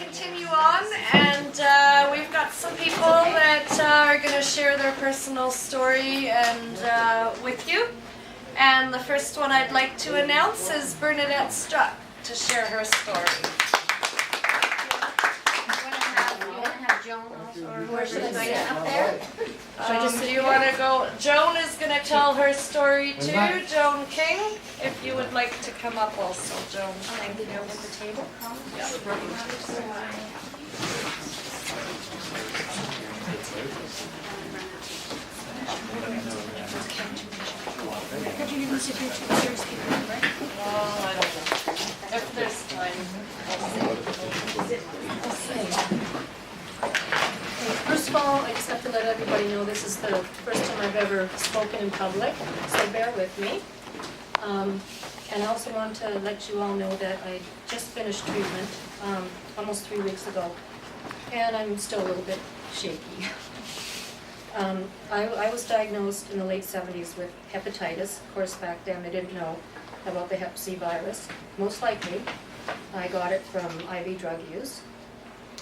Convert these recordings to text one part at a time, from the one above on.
continue on, and we've got some people that are going to share their personal story and with you. And the first one I'd like to announce is Bernadette Struk to share her story. Where should I sit up there? Do you want to go? Joan is going to tell her story too. Joan King, if you would like to come up also, Joan. Thank you. At the table. Could you even sit here to seriously, right? Well, I don't know. If there's time, First of all, I just have to let everybody know this is the first time I've ever spoken in public, so bear with me. And I also want to let you all know that I just finished treatment almost 3 weeks ago, and I'm still a little bit shaky. I was diagnosed in the late 70s with hepatitis. Of course, back then I didn't know about the hep C virus. Most likely, I got it from IV drug use.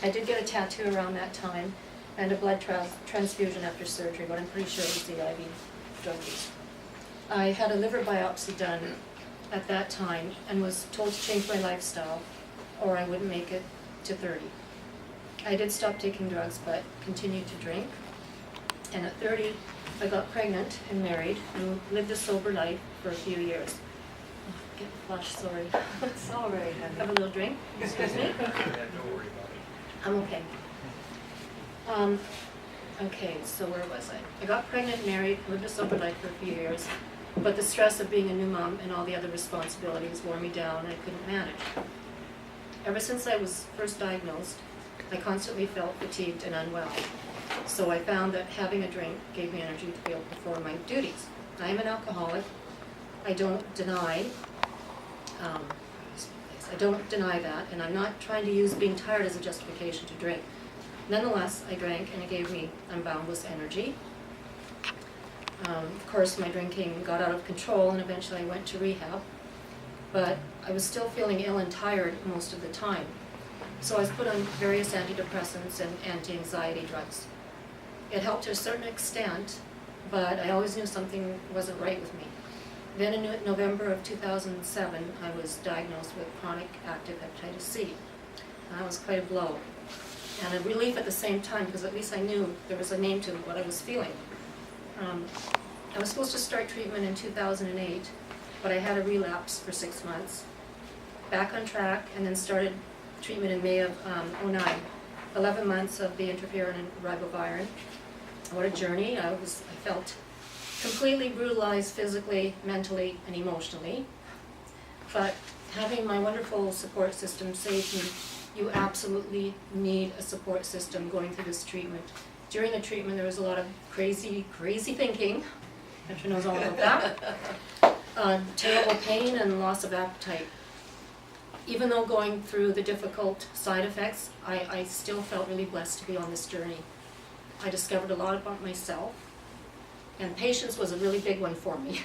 I did get a tattoo around that time and a blood transfusion after surgery, but I'm pretty sure it was the IV drug use. I had a liver biopsy done at that time and was told to change my lifestyle or I wouldn't make it to 30. I did stop taking drugs but continued to drink. And at 30, I got pregnant and married and lived a sober life for a few years. Oh, get flushed, sorry. it's all right. Have a little drink? Excuse me? Don't worry about it. I'm okay. Okay, so where was I? I got pregnant, married, lived a sober life for a few years, but the stress of being a new mom and all the other responsibilities wore me down and I couldn't manage. Ever since I was first diagnosed, I constantly felt fatigued and unwell. So I found that having a drink gave me energy to be able to perform my duties. I am an alcoholic. I don't deny that, and I'm not trying to use being tired as a justification to drink. Nonetheless, I drank and it gave me unboundless energy. Of course, my drinking got out of control and eventually I went to rehab, but I was still feeling ill and tired most of the time. So I was put on various antidepressants and anti-anxiety drugs. It helped to a certain extent, but I always knew something wasn't right with me. Then in November of 2007, I was diagnosed with chronic active hepatitis C. And that was quite a blow. And a relief at the same time, because at least I knew there was a name to what I was feeling. I was supposed to start treatment in 2008, but I had a relapse for 6 months. Back on track, and then started treatment in May of 2009. 11 months of the interferon and ribavirin. What a journey. I felt completely brutalized physically, mentally, and emotionally. But having my wonderful support system saved me. You absolutely need a support system going through this treatment. During the treatment, there was a lot of crazy thinking. Petra knows all about that. Terrible pain and loss of appetite. Even though going through the difficult side effects, I still felt really blessed to be on this journey. I discovered a lot about myself, and patience was a really big one for me.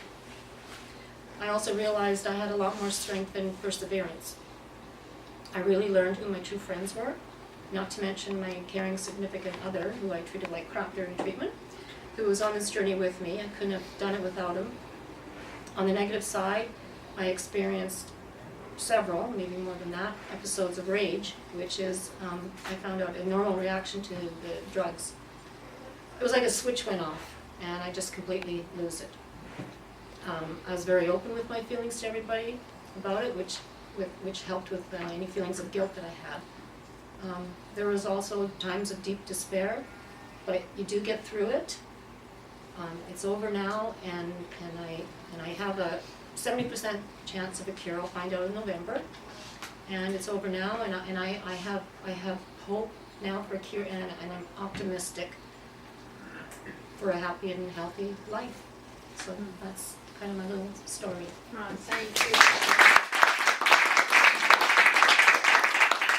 I also realized I had a lot more strength and perseverance. I really learned who my true friends were, not to mention my caring significant other, who I treated like crap during treatment, who was on this journey with me. I couldn't have done it without him. On the negative side, I experienced several, maybe more than that, episodes of rage, which is, I found out, a normal reaction to the drugs. It was like a switch went off, and I just completely lose it. I was very open with my feelings to everybody about it, which helped with any feelings of guilt that I had. There was also times of deep despair, but you do get through it. It's over now, and I have a 70% chance of a cure. I'll find out in November, and it's over now, and I have hope now for a cure, and I'm optimistic for a happy and healthy life. So that's kind of my little story. Thank you.